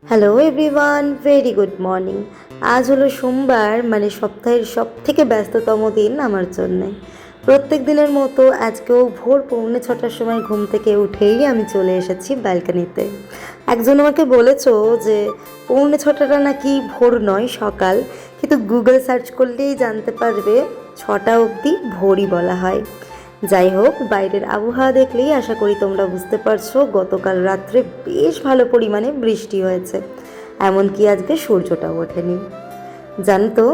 Hello everyone, very good morning. আজ হলো সোমবার, মানে সপ্তাহের সব থেকে ব্যস্ততম দিন আমার জন্যে। প্রত্যেক দিনের মতো আজকেও ভোর 6:45টার সময় ঘুম থেকে উঠেই আমি চলে এসেছি ব্যালকানিতে। একজন আমাকে বলেছো যে 6:45টা নাকি ভোর নয়, সকাল, কিন্তু গুগল সার্চ করলেই জানতে পারবে 6টা অবধি ভোরই বলা হয়। যাই হোক, বাইরের আবহাওয়া দেখলেই আশা করি তোমরা বুঝতে পারছো গতকাল রাত্রে বেশ ভালো পরিমাণে বৃষ্টি হয়েছে, এমনকি আজকে সূর্যটাও ওঠেনি। জানো তো,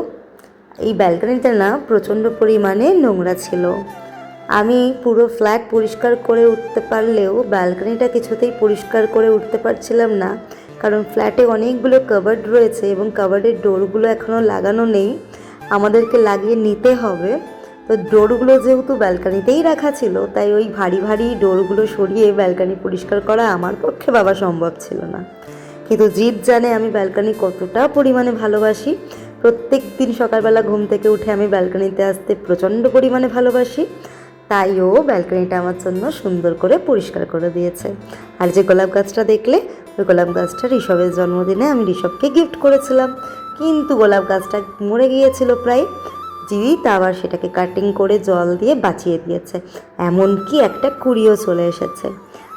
এই ব্যালকনিতে না প্রচণ্ড পরিমাণে নোংরা ছিল। আমি পুরো ফ্ল্যাট পরিষ্কার করে উঠতে পারলেও ব্যালকনিটা কিছুতেই পরিষ্কার করে উঠতে পারছিলাম না, কারণ ফ্ল্যাটে অনেকগুলো কাবার্ড রয়েছে এবং কাবার্ডের ডোরগুলো এখনও লাগানো নেই, আমাদেরকে লাগিয়ে নিতে হবে। তো ডোরগুলো যেহেতু ব্যালকানিতেই রাখা ছিল, তাই ওই ভারী ভারী ডোরগুলো সরিয়ে ব্যালকানি পরিষ্কার করা আমার পক্ষে বাবা সম্ভব ছিল না। কিন্তু জিৎ জানে আমি ব্যালকানি কতটা পরিমাণে ভালোবাসি। প্রত্যেক দিন সকালবেলা ঘুম থেকে উঠে আমি ব্যালকানিতে আসতে প্রচণ্ড পরিমাণে ভালোবাসি, তাই ও ব্যালকানিটা আমার জন্য সুন্দর করে পরিষ্কার করে দিয়েছে। আর যে গোলাপ গাছটা দেখলে, ওই গোলাপ গাছটা ঋষভের জন্মদিনে আমি ঋষভকে গিফট করেছিলাম, কিন্তু গোলাপ গাছটা মরে গিয়েছিল প্রায়। জিৎ আবার সেটাকে কাটিং করে জল দিয়ে বাঁচিয়ে দিয়েছে, এমনকি একটা কুড়িও চলে এসেছে।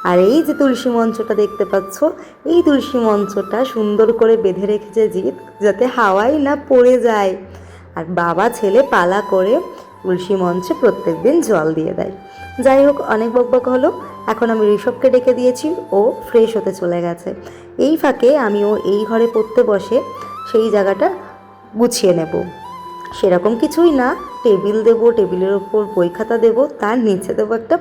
আর এই যে তুলসী মঞ্চটা দেখতে পাচ্ছ, এই তুলসী মঞ্চটা সুন্দর করে বেঁধে রেখেছে জিৎ, যাতে হাওয়াই না পড়ে যায়। আর বাবা ছেলে পালা করে তুলসী মঞ্চে প্রত্যেক দিন জল দিয়ে দেয়। যাই হোক, অনেক বকবক হলো। এখন আমি ঋষভকে ডেকে দিয়েছি, ও ফ্রেশ হতে চলে গেছে। এই ফাঁকে আমি ও এই ঘরে পড়তে বসে সেই জায়গাটা গুছিয়ে নেব। সেরকম কিছুই না, টেবিল দেবো, টেবিলের ওপর বই খাতা দেবো, তার নিচে দেবো একটা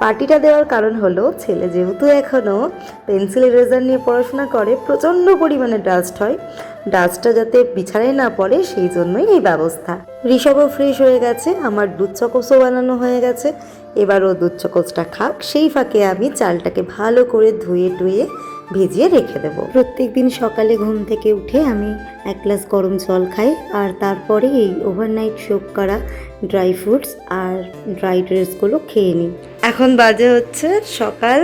পার্টিটা দেওয়ার কারণ হলো, ছেলে যেহেতু এখনও পেন্সিল ইরেজার নিয়ে পড়াশোনা করে, প্রচণ্ড পরিমাণে ডাস্ট হয়, ডাস্টটা যাতে বিছানায় না পড়ে সেই জন্যই এই ব্যবস্থা। ঋষভও ফ্রেশ হয়ে গেছে, আমার দুধ চকোসও বানানো হয়ে গেছে, এবার ও দুধ চকোসটা খাক, সেই ফাঁকে আমি চালটাকে ভালো করে ধুয়ে টুয়ে ভিজিয়ে রেখে দেবো। প্রত্যেক দিন সকালে ঘুম থেকে উঠে আমি এক গ্লাস গরম জল খাই, আর তারপরে এই ওভারনাইট সোক করা ড্রাই ফ্রুটস আর ড্রাই ড্রেসগুলো খেয়ে নিই। এখন বাজে হচ্ছে সকাল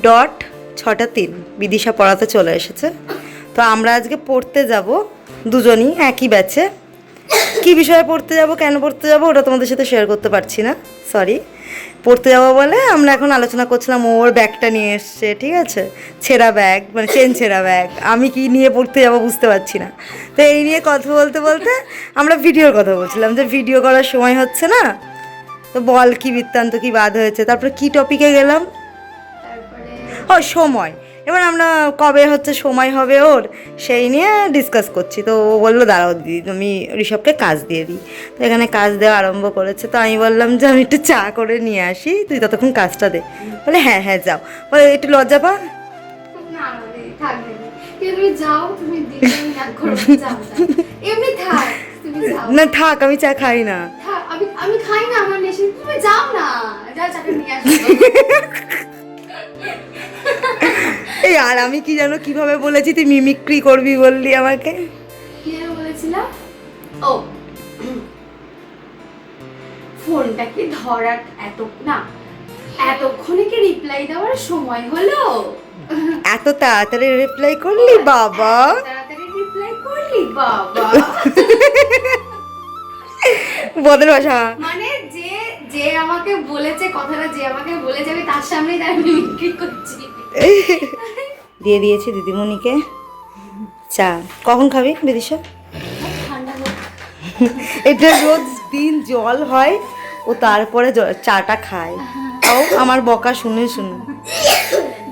6:03, বিদিশা পড়াতে চলে এসেছে। তো আমরা আজকে পড়তে যাব দুজনই একই ব্যাচে। কি বিষয়ে পড়তে যাব, কেন পড়তে যাব, ওটা তোমাদের সাথে শেয়ার করতে পারছি না, সরি। পড়তে যাবো বলে আমরা এখন আলোচনা করছিলাম, ওর ব্যাগটা নিয়ে এসছে, ঠিক আছে, ছেঁড়া ব্যাগ, মানে চেন ছেঁড়া ব্যাগ, আমি কি নিয়ে পড়তে যাবো বুঝতে পারছি না। তো এই নিয়ে কথা বলতে বলতে আমরা ভিডিওর কথা বলছিলাম, যে ভিডিও করার সময় হচ্ছে না, তো বল কি বৃত্তান্ত, কি বাদ হয়েছে, তারপরে কি টপিকে গেলাম, ও সময়। এবার আমরা কবে হচ্ছে সময় হবে ওর, সেই নিয়ে ডিসকাস করছি। তো ও বললো দাঁড়াও দিদি, তুমি ঋষভকে কাজ দিয়ে দিই। তো এখানে কাজ দেওয়া আরম্ভ করেছে, তো আমি বললাম যে আমি একটু চা করে নিয়ে আসি, তুই ততক্ষণ কাজটা দে। বলে হ্যাঁ হ্যাঁ যাও। বলে একটু লজ্জা পা। না থাক, আমি চা খাই না। আমি খাই না, আমার নেশন, তুমি যাও না, যাও চাটা নিয়ে আসো। এই আর আমি কি জানো কিভাবে বলেছি, তুই মিমিক্রি করবি বললি আমাকে। কি যেন বলেছিলাম, ও ফোনটা কি ধরার এতক্ষণে কি রিপ্লাই দেওয়ার সময় হলো? এত তাড়াতাড়ি রিপ্লাই করলি বাবা, তাড়াতাড়ি রিপ্লাই করলি বাবা। বদের ভাষা, মানে যে যে আমাকে বলেছে কথাটা, যে আমাকে বলে যাবে তার সামনেই তার মিমিক্রি করছি। দিয়ে দিয়েছি দিদিমণিকে চা। কখন খাবি বিদিশা? ঠান্ডা হোক। এটা রোজ দিন জল হয়, ও তারপরে চাটা খায়। ও আমার বকা শুনে শুনে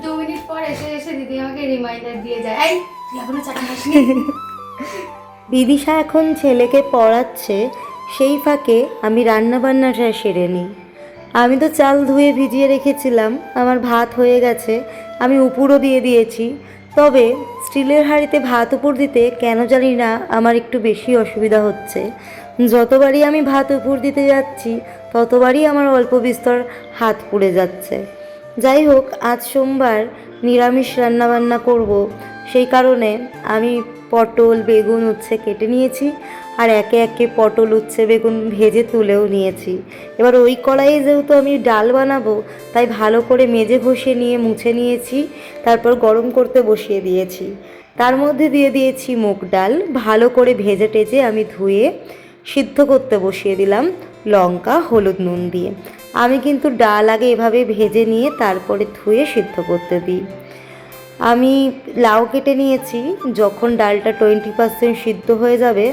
2 মিনিট পর এসে এসে দিদি আমাকে রিমাইন্ডার দিয়ে যায়, এই তুই এখনো চাটা খাসনি। বিদিশা এখন ছেলেকে পড়াচ্ছে, সেই ফাঁকে আমি রান্নাবান্নাটা সেরে নিই। আমি তো চাল ধুয়ে ভিজিয়ে রেখেছিলাম, আমার ভাত হয়ে গেছে, আমি উপুরও দিয়ে দিয়েছি। তবে স্টিলের হাঁড়িতে ভাত উপর দিতে কেন জানি না আমার একটু বেশি অসুবিধা হচ্ছে। যতবারই আমি ভাত উপর দিতে যাচ্ছি, ততবারই আমার অল্প বিস্তর হাত পুড়ে যাচ্ছে। যাই হোক, আজ সোমবার, নিরামিষ রান্নাবান্না করব, সেই কারণে আমি পটল বেগুন উচ্ছে কেটে নিয়েছি, আর একে একে পটল উচ্ছে বেগুন ভেজে তুলেও নিয়েছি। এবার ওই কড়াইয়ে যেহেতু আমি ডাল বানাবো, তাই ভালো করে মেজে ঘষে নিয়ে মুছে নিয়েছি, তারপর গরম করতে বসিয়ে দিয়েছি। তার মধ্যে দিয়ে দিয়েছি মুগ ডাল, ভালো করে ভেজে টেজে আমি ধুয়ে সিদ্ধ করতে বসিয়ে দিলাম লঙ্কা হলুদ নুন দিয়ে। আমি কিন্তু ডাল আগে এভাবে ভেজে নিয়ে তারপরে ধুয়ে সিদ্ধ করতে দিই। আমি লাউ কেটে নিয়েছি, যখন ডালটা 20% সিদ্ধ হয়ে যাবে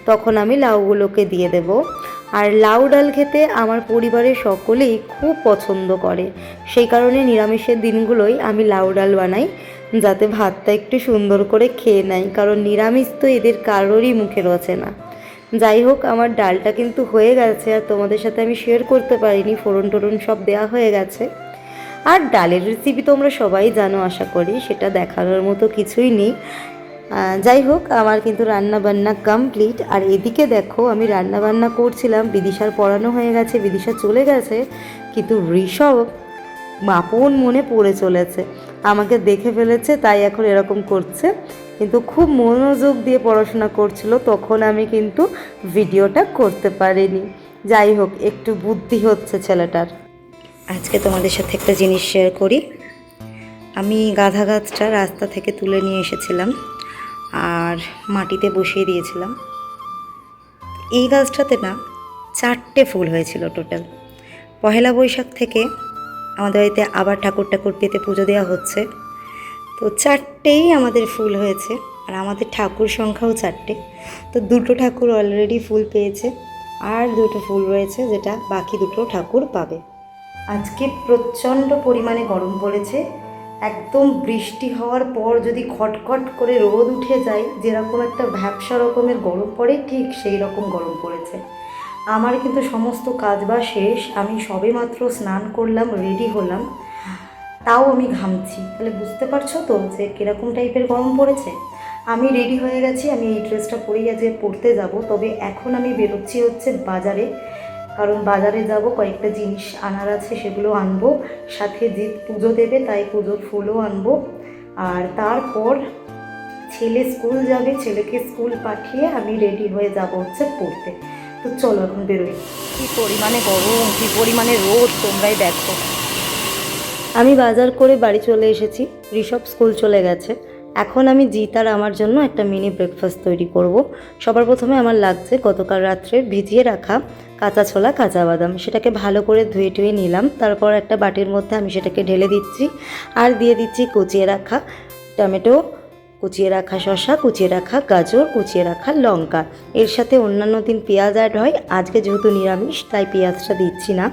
তখন আমি লাউগুলোকে দিয়ে দেব। আর লাউ ডাল খেতে আমার পরিবারের সকলেই খুব পছন্দ করে, সেই কারণে নিরামিষের দিনগুলোই আমি লাউ ডাল বানাই, যাতে ভাতটা একটু সুন্দর করে খেয়ে নেয়, কারণ নিরামিষ তো এদের কারোরই মুখে রোচে না। যাই হোক, আমার ডালটা কিন্তু হয়ে গেছে, আর তোমাদের সাথে আমি শেয়ার করতে পারিনি, ফোড়ন টোড়ন সব দেওয়া হয়ে গেছে। আর ডালের রেসিপি তোমরা সবাই জানো আশা করি, সেটা দেখানোর মতো কিছুই নেই। যাই হোক, আমার কিন্তু রান্না বান্না কমপ্লিট। আর এদিকে দেখো, আমি রান্না বান্না করছিলাম, বিদিশার পড়ানো হয়ে গেছে, বিদিশা চলে গেছে, কিন্তু ঋষভ আপন মনে পড়ে চলেছে, আমাকে দেখে ফেলেছে, তাই এখন এরকম করছে। কিন্তু খুব মনোযোগ দিয়ে পড়াশোনা করছিল, তখন আমি কিন্তু ভিডিওটা করতে পারিনি। যাই হোক, একটু বুদ্ধি হচ্ছে ছেলেটার। আজকে তোমাদের সাথে একটা জিনিস শেয়ার করি। আমি গাঁদা গাছটা রাস্তা থেকে তুলে নিয়ে এসেছিলাম আর মাটিতে বসিয়ে দিয়েছিলাম। এই গাছটাতে না 4টে ফুল হয়েছিল টোটাল। পহেলা বৈশাখ থেকে আমাদের বাড়িতে আবার ঠাকুর পেতে পুজো দেওয়া হচ্ছে, তো 4টেই আমাদের ফুল হয়েছে। আর আমাদের ঠাকুর সংখ্যাও 4টে, তো 2টো ঠাকুর অলরেডি ফুল পেয়েছে, আর 2টো ফুল রয়েছে, যেটা বাকি 2টো ঠাকুর পাবে। আজকে প্রচণ্ড পরিমাণে গরম পড়েছে, একদম বৃষ্টি হওয়ার পর যদি খটখট করে রোদ উঠে যায়, যেরকম একটা ভ্যাপসা রকমের গরম পড়ে, ঠিক সেই রকম গরম পড়েছে। আমার কিন্তু সমস্ত কাজ বাজ শেষ, আমি সবেমাত্র স্নান করলাম, রেডি হলাম, তাও আমি ঘামছি। তাহলে বুঝতে পারছো তো যে কীরকম টাইপের গরম পড়েছে। আমি রেডি হয়ে গেছি, আমি এই ড্রেসটা পরেই আজকে পরতে যাব। তবে এখন আমি বেরোচ্ছি হচ্ছে বাজারে, কারণ বাজারে যাব, কয়েকটা জিনিস আনার আছে, সেগুলো আনবো, সাথে জিৎ পুজো দেবে, তাই পুজোর ফুলও আনবো। আর তারপর ছেলে স্কুল যাবে, ছেলেকে স্কুল পাঠিয়ে আমি রেডি হয়ে যাব হচ্ছে পড়তে। তো চলো এখন বেরোই। কী পরিমাণে গরম, কী পরিমাণে রোদ, তোমরাই দেখো। আমি বাজার করে বাড়ি চলে এসেছি, ঋষভ স্কুল চলে গেছে। এখন আমি জিৎ আর আমার জন্য একটা মিনি ব্রেকফাস্ট তৈরি করব। সবার প্রথমে আমার লাগছে গতকাল রাত্রে ভিজিয়ে রাখা কাঁচা ছোলা কাঁচা বাদাম, সেটাকে ভালো করে ধুয়ে টুয়ে নিলাম। তারপর একটা বাটির মধ্যে আমি সেটাকে ঢেলে দিচ্ছি, আর দিয়ে দিচ্ছি কুচিয়ে রাখা টমেটো, কুচিয়ে রাখা শসা, কুচিয়ে রাখা গাজর, কুচিয়ে রাখা লঙ্কা। এর সাথে অন্যান্য দিন পেঁয়াজ অ্যাড হয়, আজকে যেহেতু নিরামিষ তাই পেঁয়াজটা দিচ্ছি না।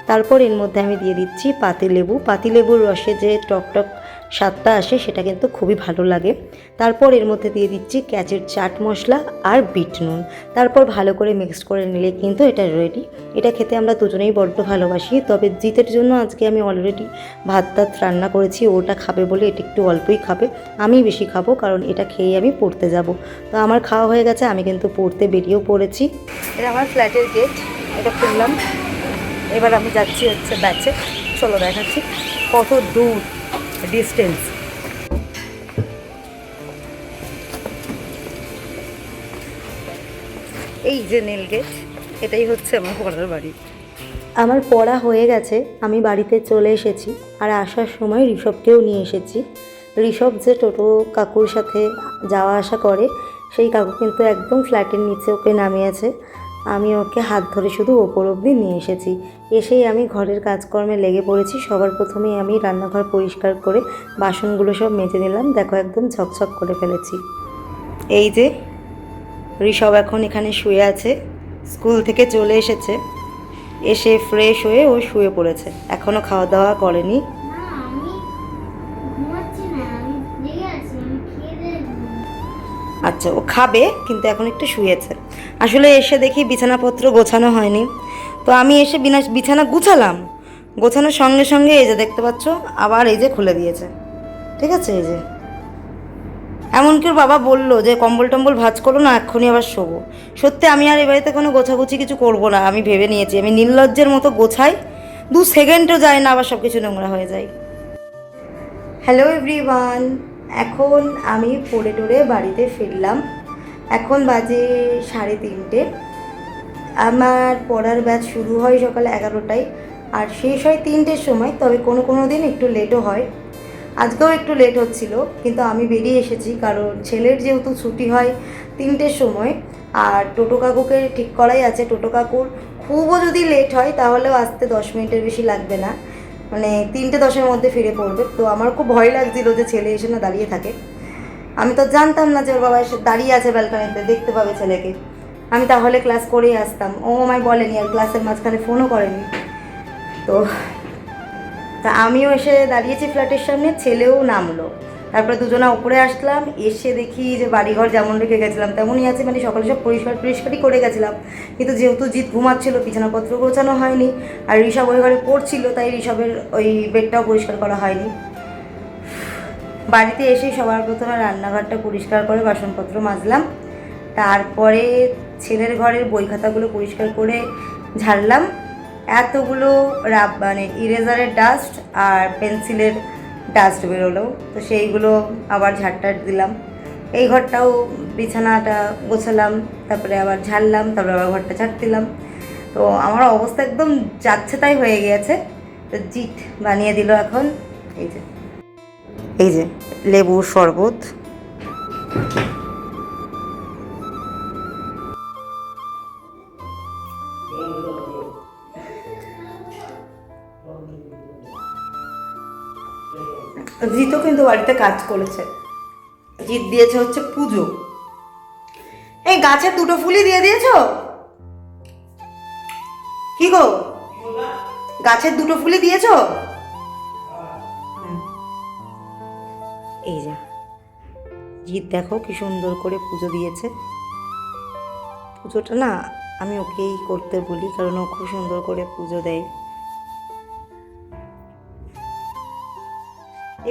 তারপর এর মধ্যে আমি দিয়ে দিচ্ছি পাতিলেবু, পাতিলেবুর রসে যে টকটক স্বাদটা আসে সেটা কিন্তু খুবই ভালো লাগে। তারপর এর মধ্যে দিয়ে দিচ্ছি ক্যাচের চাট মশলা আর বিট নুন। তারপর ভালো করে মিক্সড করে নিলে কিন্তু এটা রেডি। এটা খেতে আমরা দুজনেই বড্ড ভালোবাসি, তবে জিতের জন্য আজকে আমি অলরেডি ভাত টাত রান্না করেছি, ওটা খাবে বলে এটা একটু অল্পই খাবে, আমি বেশি খাবো, কারণ এটা খেয়ে আমি পড়তে যাব। তো আমার খাওয়া হয়ে গেছে, আমি কিন্তু পড়তে বেরিয়েও পড়েছি। এটা আমার ফ্ল্যাটের গেট, এটা খুললাম। এবার আমি যাচ্ছি হচ্ছে ব্যাচে, চলো দেখাচ্ছি কত দূর ডিস্টেন্স। এই যে নীল গেট, এটাই হচ্ছে আমার পড়ার বাড়ি। আমার পড়া হয়ে গেছে, আমি বাড়িতে চলে এসেছি, আর আসার সময় ঋষভকেও নিয়ে এসেছি। ঋষভ যে টোটো কাকুর সাথে যাওয়া আসা করে, সেই কাকু কিন্তু একদম ফ্ল্যাটের নিচে ওকে নামিয়েছে। আমি ওকে হাত ধরে শুধু ওপর অবধি নিয়ে এসেছি। এসেই আমি ঘরের কাজকর্মে লেগে পড়েছি। সবার প্রথমেই আমি রান্নাঘর পরিষ্কার করে বাসনগুলো সব মেজে নিলাম, দেখো একদম ঝকঝক করে ফেলেছি। এই যে ঋষভ এখন এখানে শুয়ে আছে, স্কুল থেকে চলে এসেছে, এসে ফ্রেশ হয়ে ও শুয়ে পড়েছে, এখনও খাওয়া দাওয়া করেনি। আচ্ছা, ও খাবে, কিন্তু এখন একটু শুয়েছে। আসলে এসে দেখি বিছানাপত্র গোছানো হয়নি, তো আমি এসে বিছানা গুছালাম, গোছানোর সঙ্গে সঙ্গে এই যে দেখতে পাচ্ছ আবার এই যে খুলে দিয়েছে। ঠিক আছে, এই যে এমনকি ওর বাবা বললো যে কম্বল টম্বল ভাঁজ করো না, এক্ষুনি আবার শোবো। সত্যি আমি আর এ বাড়িতে কোনো গোছাগুছি কিছু করবো না, আমি ভেবে নিয়েছি। আমি নির্লজ্জের মতো গোছাই, 2 সেকেন্ডও যায় না, আবার সব কিছু নোংরা হয়ে যায়। হ্যালো এভরিওয়ান, এখন আমি পড়ে টোরে বাড়িতে ফিরলাম। এখন বাজে 3:30। আমার পড়ার ব্যাচ শুরু হয় সকাল 11টায় আর শেষ হয় 3টের সময়, তবে কোনো কোনো দিন একটু লেটও হয়। আজকেও একটু লেট হচ্ছিল, কিন্তু আমি বেরিয়ে এসেছি কারণ ছেলের যেহেতু ছুটি হয় 3টের সময়, আর টোটো কাকুকে ঠিক করাই আছে। টোটো কাকুর খুবও যদি লেট হয় তাহলেও আসতে 10 মিনিটের বেশি লাগবে না, মানে 3:10-এর মধ্যে ফিরে পড়বে। তো আমার খুব ভয় লাগছিল যে ছেলে এসে না দাঁড়িয়ে থাকে। আমি তো জানতাম না যে ওর বাবা এসে দাঁড়িয়ে আছে ব্যালকনিতে, দেখতে পাবে ছেলেকে। আমি তাহলে ক্লাস করেই আসতাম। ও আমায় বলেনি, আর ক্লাসের মাঝখানে ফোনও করেনি। তো তা আমিও এসে দাঁড়িয়েছি ফ্ল্যাটের সামনে, ছেলেও নামলো। তারপরে দুজনে উপরে আসলাম, এসে দেখি যে বাড়িঘর যেমন রেখে গেছিলাম তেমনই আছে, মানে সকালে সব পরিষ্কারই করে গেছিলাম। কিন্তু যেহেতু জিৎ ঘুমাচ্ছিল, বিছানাপত্র গোছানো হয়নি, আর ঋষভ ওই ঘরে পড়ছিল, তাই ঋষভের ওই বেডটাও পরিষ্কার করা হয়নি। বাড়িতে এসে সবার প্রথমে রান্নাঘরটা পরিষ্কার করে বাসনপত্র মাজলাম। তারপরে ছেলের ঘরের বই খাতাগুলো পরিষ্কার করে ঝাড়লাম। এতগুলো মানে ইরেজারের ডাস্ট আর পেন্সিলের ডাস্ট বেরোলো, তো সেইগুলো আবার ঝাড়টাট দিলাম। এই ঘরটাও বিছানাটা গোছালাম, তারপরে আবার ঝাড়লাম, তারপরে আবার ঘরটা ঝাড় দিলাম। তো আমার অবস্থা একদম যাচ্ছে তাই হয়ে গিয়েছে। তো জিৎ বানিয়ে দিল এখন এই যে লেবুর শরবত। জিতও কিন্তু বাড়িতে কাজ করেছে। জিত দিয়েছে হচ্ছে পুজো। এই গাছের 2টো ফুলই দিয়ে দিয়েছো? কি গো, গাছের 2টো ফুলই দিয়েছো? এই যা জিত দেখো কি সুন্দর করে পুজো দিয়েছে। পুজোটা না আমি ওকেই করতে বলি, কারণ ও খুব সুন্দর করে পুজো দেয়।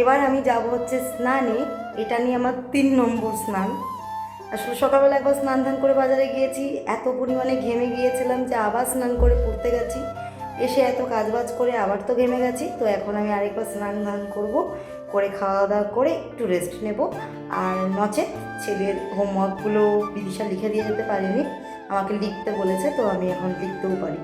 এবার আমি যাব হচ্ছে স্নানে। এটা নিয়ে আমার 3 নম্বর স্নান। আসলে সকালবেলা একবার স্নান ধান করে বাজারে গিয়েছি, এত পরিমাণে ঘেমে গিয়েছিলাম যে আবার স্নান করে পড়তে গেছি। এসে এত কাজবাজ করে আবার তো ঘেমে গেছি। তো এখন আমি আরেকবার স্নান ধান করব, করে খাওয়া দাওয়া করে একটু রেস্ট নেব। আর নচেত ছেলের হোমওয়ার্কগুলো বিদিশা লিখে দিয়ে যেতে পারেনি, আমাকে লিখতে বলেছে, তো আমি এখন লিখতেও পারি।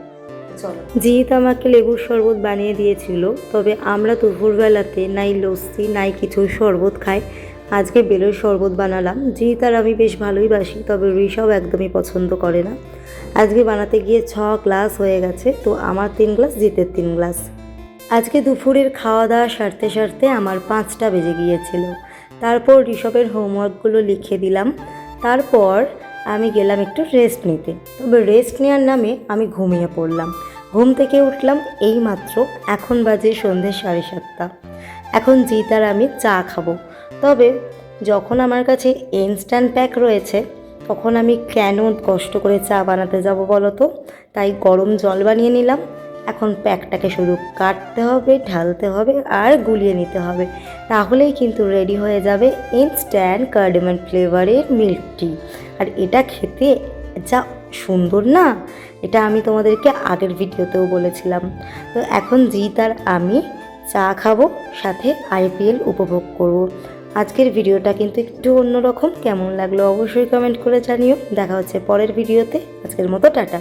চলো। জিৎ আমাকে লেবুর শরবত বানিয়ে দিয়েছিল, তবে আমরা দুপুরবেলাতে নাই লস্যি নাই কিছু শরবত খাই। আজকে বেলের শরবত বানালাম। জিৎ আর আমি বেশ ভালোই বাসি, তবে ঋষভ একদমই পছন্দ করে না। আজকে বানাতে গিয়ে 6 গ্লাস হয়ে গেছে, তো আমার 3 গ্লাস, জিতের 3 গ্লাস। আজকে দুপুরের খাওয়া দাওয়া সারতে সারতে আমার 5টা বেজে গিয়েছিল। তারপর ঋষভের হোমওয়ার্কগুলো লিখে দিলাম। তারপর আমি গেলাম একটু রেস্ট নিতে, তবে রেস্ট নেওয়ার নামে আমি ঘুমিয়ে পড়লাম। ঘুম থেকে উঠলাম এই মাত্র, এখন বাজে সন্ধ্যে 7:30। এখন জিৎ আর আমি চা খাবো। তবে যখন আমার কাছে ইনস্ট্যান্ট প্যাক রয়েছে, তখন আমি কেন কষ্ট করে চা বানাতে যাব বলো তো? তাই গরম জল বানিয়ে নিলাম। এখন প্যাকটাকে শুধু কাটতে হবে, ঢালতে হবে আর গুলিয়ে নিতে হবে, তাহলেই কিন্তু রেডি হয়ে যাবে ইনস্ট্যান্ট কার্ডামন ফ্লেভারের মিল্ক টি। আর এটা খেতে যা সুন্দর না, এটা আমি তোমাদেরকে আগের ভিডিওতেও বলেছিলাম। তো এখন জিৎ আর আমি চা খাবো, সাথে IPL উপভোগ করব। আজকের ভিডিওটা কিন্তু একটু অন্যরকম, কেমন লাগলো অবশ্যই কমেন্ট করে জানিও। দেখা হচ্ছে পরের ভিডিওতে। আজকের মতো টাটা।